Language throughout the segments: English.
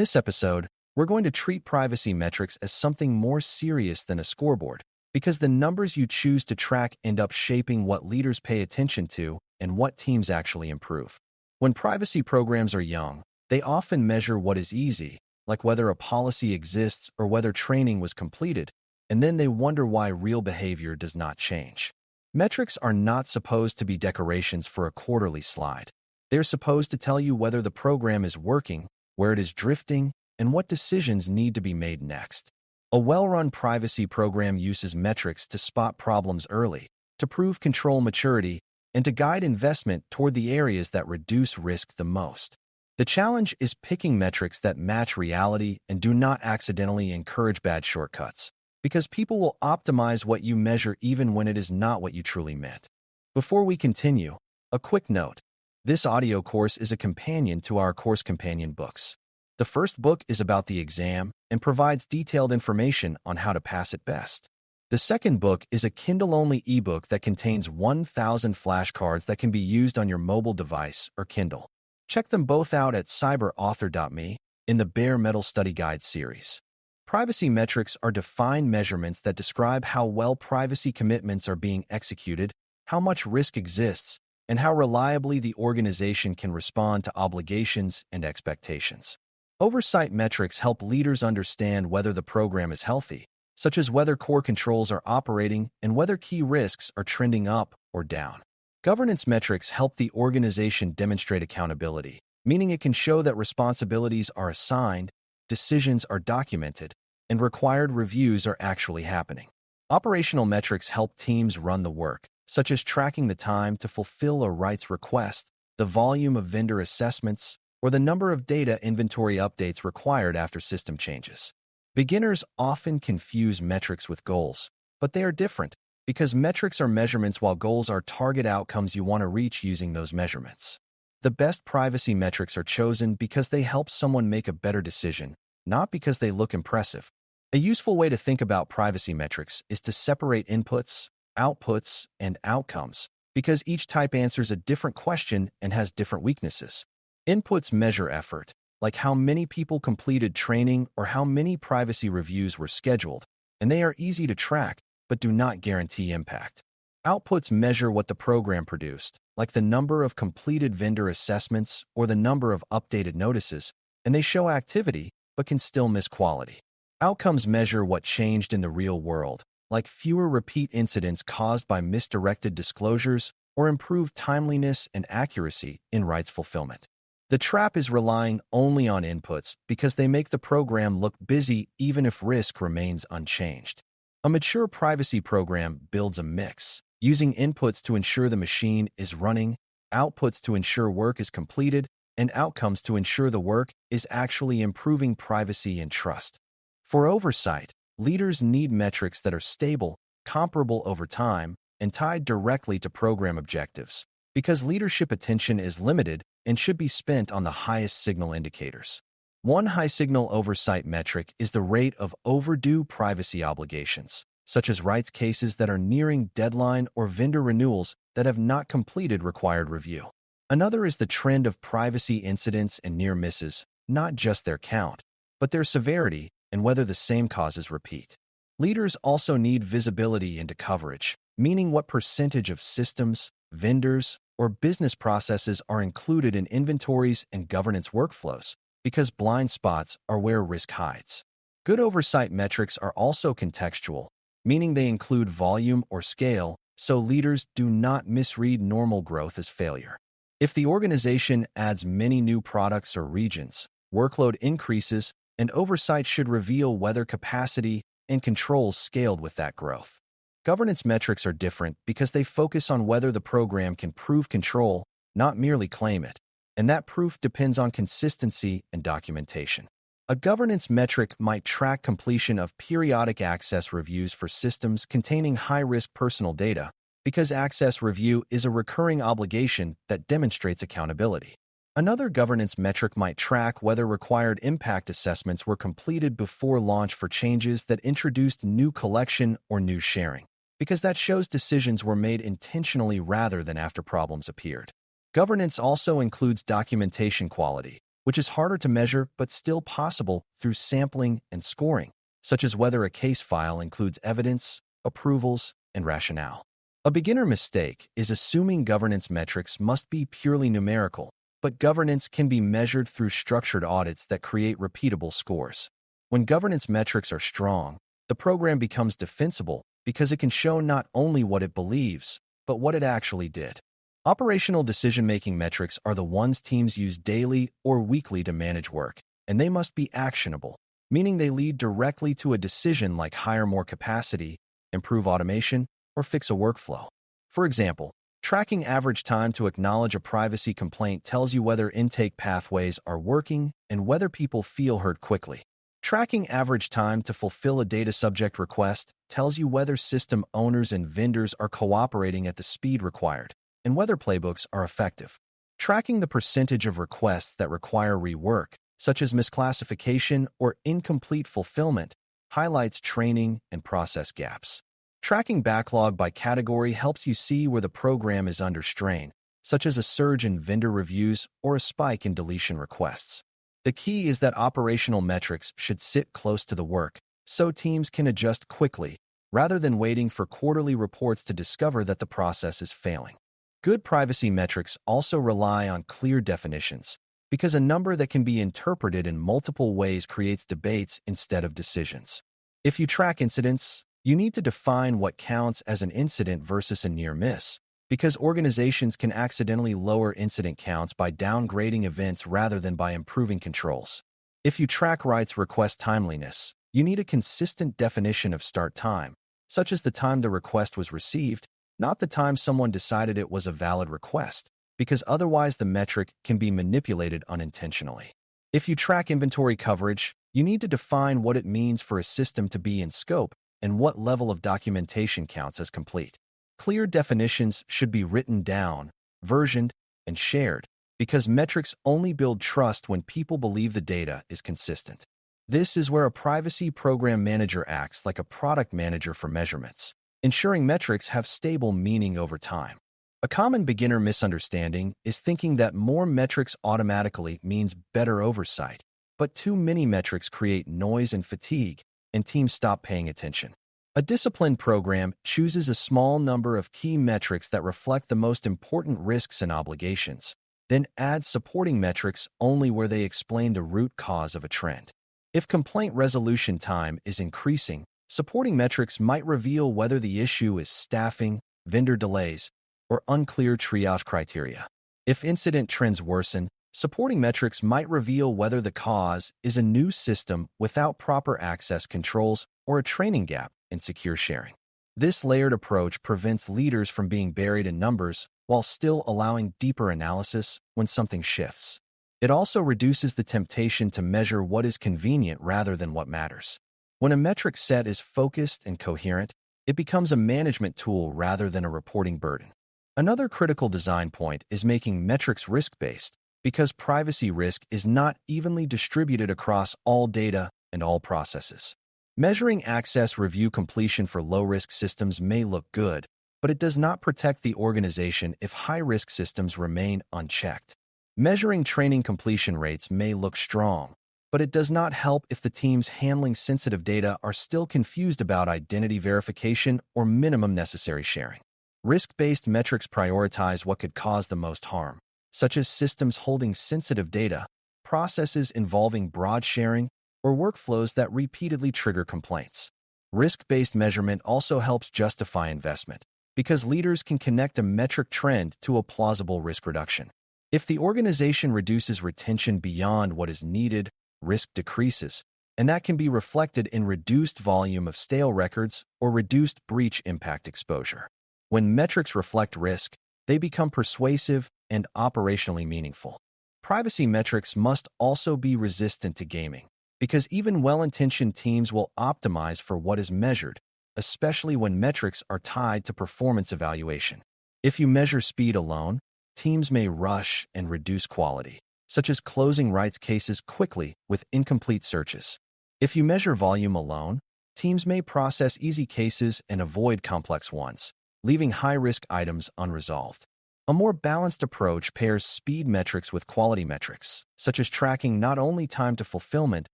this episode, we're going to treat privacy metrics as something more serious than a scoreboard, because the numbers you choose to track end up shaping what leaders pay attention to and what teams actually improve. When privacy programs are young, they often measure what is easy, like whether a policy exists or whether training was completed, and then they wonder why real behavior does not change. Metrics are not supposed to be decorations for a quarterly slide. They're supposed to tell you whether the program is working, where it is drifting, and what decisions need to be made next. A well-run privacy program uses metrics to spot problems early, to prove control maturity, and to guide investment toward the areas that reduce risk the most. The challenge is picking metrics that match reality and do not accidentally encourage bad shortcuts, because people will optimize what you measure even when it is not what you truly meant. Before we continue, a quick note. This audio course is a companion to our course companion books. The first book is about the exam and provides detailed information on how to pass it best. The second book is a Kindle-only ebook that contains 1,000 flashcards that can be used on your mobile device or Kindle. Check them both out at CIPM in the Bare Metal Study Guide series. Privacy metrics are defined measurements that describe how well privacy commitments are being executed, how much risk exists, and how reliably the organization can respond to obligations and expectations. Oversight metrics help leaders understand whether the program is healthy, such as whether core controls are operating and whether key risks are trending up or down. Governance metrics help the organization demonstrate accountability, meaning it can show that responsibilities are assigned, decisions are documented, and required reviews are actually happening. Operational metrics help teams run the work, such as tracking the time to fulfill a rights request, the volume of vendor assessments, or the number of data inventory updates required after system changes. Beginners often confuse metrics with goals, but they are different, because metrics are measurements while goals are target outcomes you want to reach using those measurements. The best privacy metrics are chosen because they help someone make a better decision, not because they look impressive. A useful way to think about privacy metrics is to separate inputs, outputs, and outcomes, because each type answers a different question and has different weaknesses. Inputs measure effort, like how many people completed training or how many privacy reviews were scheduled, and they are easy to track, but do not guarantee impact. Outputs measure what the program produced, like the number of completed vendor assessments or the number of updated notices, and they show activity, but can still miss quality. Outcomes measure what changed in the real world, like fewer repeat incidents caused by misdirected disclosures or improved timeliness and accuracy in rights fulfillment. The trap is relying only on inputs because they make the program look busy even if risk remains unchanged. A mature privacy program builds a mix, using inputs to ensure the machine is running, outputs to ensure work is completed, and outcomes to ensure the work is actually improving privacy and trust. For oversight, leaders need metrics that are stable, comparable over time, and tied directly to program objectives, because leadership attention is limited and should be spent on the highest signal indicators. One high-signal oversight metric is the rate of overdue privacy obligations, such as rights cases that are nearing deadline or vendor renewals that have not completed required review. Another is the trend of privacy incidents and near misses, not just their count, but their severity and whether the same causes repeat. Leaders also need visibility into coverage, meaning what percentage of systems, vendors, or business processes are included in inventories and governance workflows, because blind spots are where risk hides. Good oversight metrics are also contextual, meaning they include volume or scale, so leaders do not misread normal growth as failure. If the organization adds many new products or regions, workload increases, and oversight should reveal whether capacity and controls scaled with that growth. Governance metrics are different because they focus on whether the program can prove control, not merely claim it, and that proof depends on consistency and documentation. A governance metric might track completion of periodic access reviews for systems containing high-risk personal data, because access review is a recurring obligation that demonstrates accountability. Another governance metric might track whether required impact assessments were completed before launch for changes that introduced new collection or new sharing, because that shows decisions were made intentionally rather than after problems appeared. Governance also includes documentation quality, which is harder to measure but still possible through sampling and scoring, such as whether a case file includes evidence, approvals, and rationale. A beginner mistake is assuming governance metrics must be purely numerical, but governance can be measured through structured audits that create repeatable scores. When governance metrics are strong, the program becomes defensible because it can show not only what it believes, but what it actually did. Operational decision-making metrics are the ones teams use daily or weekly to manage work, and they must be actionable, meaning they lead directly to a decision like hire more capacity, improve automation, or fix a workflow. For example, tracking average time to acknowledge a privacy complaint tells you whether intake pathways are working and whether people feel heard quickly. Tracking average time to fulfill a data subject request tells you whether system owners and vendors are cooperating at the speed required and whether playbooks are effective. Tracking the percentage of requests that require rework, such as misclassification or incomplete fulfillment, highlights training and process gaps. Tracking backlog by category helps you see where the program is under strain, such as a surge in vendor reviews or a spike in deletion requests. The key is that operational metrics should sit close to the work, so teams can adjust quickly, rather than waiting for quarterly reports to discover that the process is failing. Good privacy metrics also rely on clear definitions, because a number that can be interpreted in multiple ways creates debates instead of decisions. If you track incidents, you need to define what counts as an incident versus a near miss, because organizations can accidentally lower incident counts by downgrading events rather than by improving controls. If you track rights request timeliness, you need a consistent definition of start time, such as the time the request was received, not the time someone decided it was a valid request, because otherwise the metric can be manipulated unintentionally. If you track inventory coverage, you need to define what it means for a system to be in scope and what level of documentation counts as complete. Clear definitions should be written down, versioned, and shared, because metrics only build trust when people believe the data is consistent. This is where a privacy program manager acts like a product manager for measurements, ensuring metrics have stable meaning over time. A common beginner misunderstanding is thinking that more metrics automatically means better oversight, but too many metrics create noise and fatigue, and teams stop paying attention. A disciplined program chooses a small number of key metrics that reflect the most important risks and obligations, then adds supporting metrics only where they explain the root cause of a trend. If complaint resolution time is increasing, supporting metrics might reveal whether the issue is staffing, vendor delays, or unclear triage criteria. If incident trends worsen, supporting metrics might reveal whether the cause is a new system without proper access controls or a training gap in secure sharing. This layered approach prevents leaders from being buried in numbers while still allowing deeper analysis when something shifts. It also reduces the temptation to measure what is convenient rather than what matters. When a metric set is focused and coherent, it becomes a management tool rather than a reporting burden. Another critical design point is making metrics risk-based, because privacy risk is not evenly distributed across all data and all processes. Measuring access review completion for low-risk systems may look good, but it does not protect the organization if high-risk systems remain unchecked. Measuring training completion rates may look strong, but it does not help if the teams handling sensitive data are still confused about identity verification or minimum necessary sharing. Risk-based metrics prioritize what could cause the most harm, such as systems holding sensitive data, processes involving broad sharing, or workflows that repeatedly trigger complaints. Risk-based measurement also helps justify investment, because leaders can connect a metric trend to a plausible risk reduction. If the organization reduces retention beyond what is needed, risk decreases, and that can be reflected in reduced volume of stale records or reduced breach impact exposure. When metrics reflect risk, they become persuasive and operationally meaningful. Privacy metrics must also be resistant to gaming, because even well-intentioned teams will optimize for what is measured, especially when metrics are tied to performance evaluation. If you measure speed alone, teams may rush and reduce quality, such as closing rights cases quickly with incomplete searches. If you measure volume alone, teams may process easy cases and avoid complex ones, leaving high-risk items unresolved. A more balanced approach pairs speed metrics with quality metrics, such as tracking not only time to fulfillment,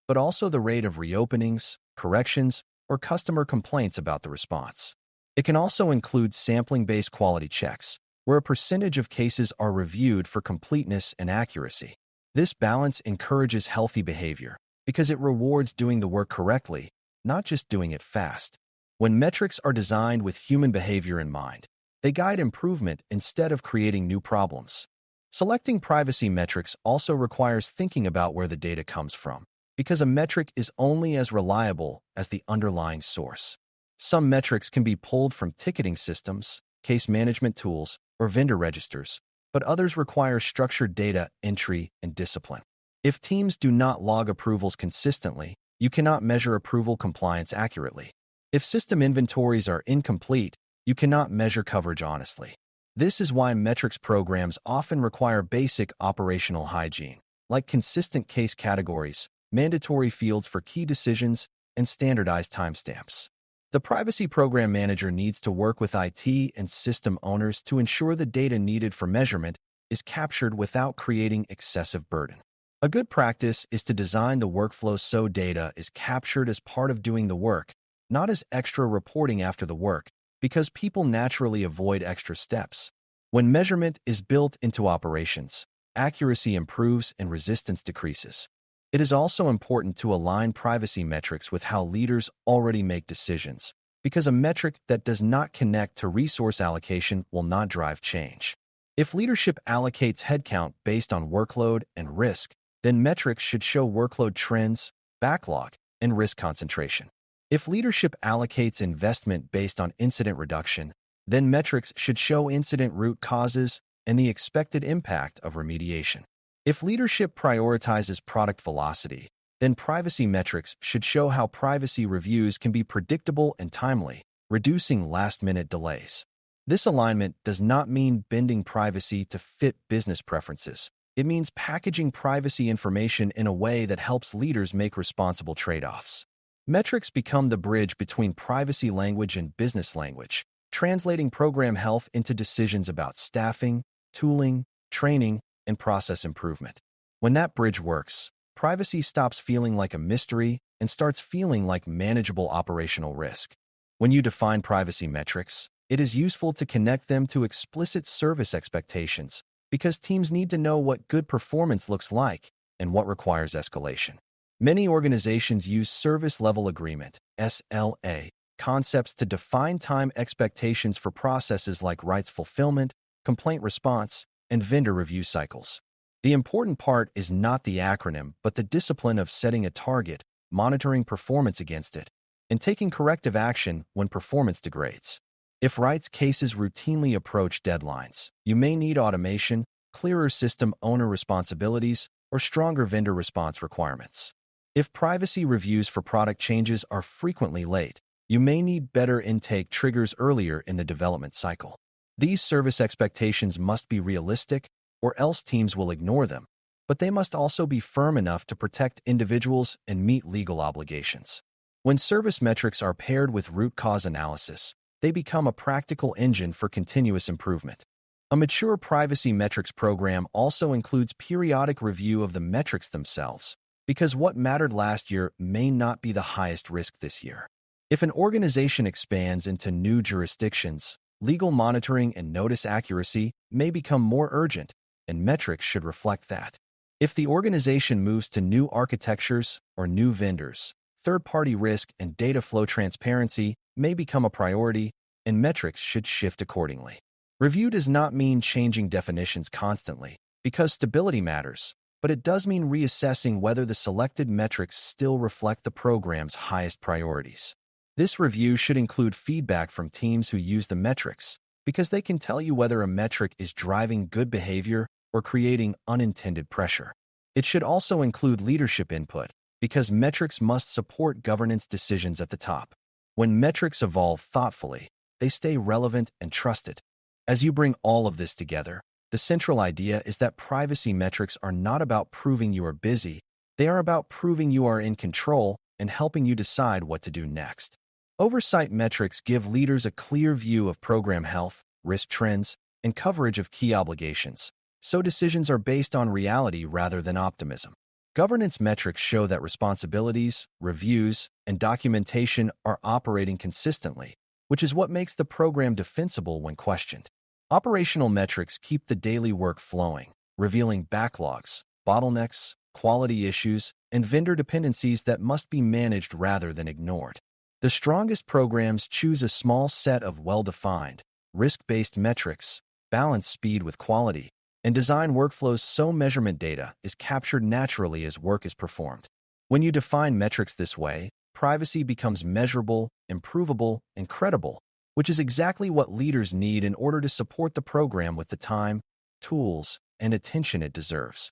but also the rate of reopenings, corrections, or customer complaints about the response. It can also include sampling-based quality checks, where a percentage of cases are reviewed for completeness and accuracy. This balance encourages healthy behavior because it rewards doing the work correctly, not just doing it fast. When metrics are designed with human behavior in mind, they guide improvement instead of creating new problems. Selecting privacy metrics also requires thinking about where the data comes from, because a metric is only as reliable as the underlying source. Some metrics can be pulled from ticketing systems, case management tools, or vendor registers, but others require structured data entry and discipline. If teams do not log approvals consistently, you cannot measure approval compliance accurately. If system inventories are incomplete, you cannot measure coverage honestly. This is why metrics programs often require basic operational hygiene, like consistent case categories, mandatory fields for key decisions, and standardized timestamps. The privacy program manager needs to work with IT and system owners to ensure the data needed for measurement is captured without creating excessive burden. A good practice is to design the workflow so data is captured as part of doing the work, not as extra reporting after the work, because people naturally avoid extra steps. When measurement is built into operations, accuracy improves and resistance decreases. It is also important to align privacy metrics with how leaders already make decisions, because a metric that does not connect to resource allocation will not drive change. If leadership allocates headcount based on workload and risk, then metrics should show workload trends, backlog, and risk concentration. If leadership allocates investment based on incident reduction, then metrics should show incident root causes and the expected impact of remediation. If leadership prioritizes product velocity, then privacy metrics should show how privacy reviews can be predictable and timely, reducing last-minute delays. This alignment does not mean bending privacy to fit business preferences. It means packaging privacy information in a way that helps leaders make responsible trade-offs. Metrics become the bridge between privacy language and business language, translating program health into decisions about staffing, tooling, training, and process improvement. When that bridge works, privacy stops feeling like a mystery and starts feeling like manageable operational risk. When you define privacy metrics, it is useful to connect them to explicit service expectations, because teams need to know what good performance looks like and what requires escalation. Many organizations use Service Level Agreement (SLA) concepts to define time expectations for processes like rights fulfillment, complaint response, and vendor review cycles. The important part is not the acronym, but the discipline of setting a target, monitoring performance against it, and taking corrective action when performance degrades. If rights cases routinely approach deadlines, you may need automation, clearer system owner responsibilities, or stronger vendor response requirements. If privacy reviews for product changes are frequently late, you may need better intake triggers earlier in the development cycle. These service expectations must be realistic, or else teams will ignore them, but they must also be firm enough to protect individuals and meet legal obligations. When service metrics are paired with root cause analysis, they become a practical engine for continuous improvement. A mature privacy metrics program also includes periodic review of the metrics themselves, because what mattered last year may not be the highest risk this year. If an organization expands into new jurisdictions, legal monitoring and notice accuracy may become more urgent, and metrics should reflect that. If the organization moves to new architectures or new vendors, third-party risk and data flow transparency may become a priority, and metrics should shift accordingly. Review does not mean changing definitions constantly, because stability matters, but it does mean reassessing whether the selected metrics still reflect the program's highest priorities. This review should include feedback from teams who use the metrics, because they can tell you whether a metric is driving good behavior or creating unintended pressure. It should also include leadership input, because metrics must support governance decisions at the top. When metrics evolve thoughtfully, they stay relevant and trusted. As you bring all of this together, the central idea is that privacy metrics are not about proving you are busy. They are about proving you are in control and helping you decide what to do next. Oversight metrics give leaders a clear view of program health, risk trends, and coverage of key obligations, so decisions are based on reality rather than optimism. Governance metrics show that responsibilities, reviews, and documentation are operating consistently, which is what makes the program defensible when questioned. Operational metrics keep the daily work flowing, revealing backlogs, bottlenecks, quality issues, and vendor dependencies that must be managed rather than ignored. The strongest programs choose a small set of well-defined, risk-based metrics, balance speed with quality, and design workflows so measurement data is captured naturally as work is performed. When you define metrics this way, privacy becomes measurable, improvable, and credible, which is exactly what leaders need in order to support the program with the time, tools, and attention it deserves.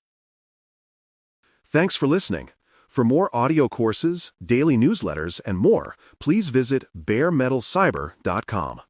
Thanks for listening. For more audio courses, daily newsletters, and more, please visit BareMetalCyber.com.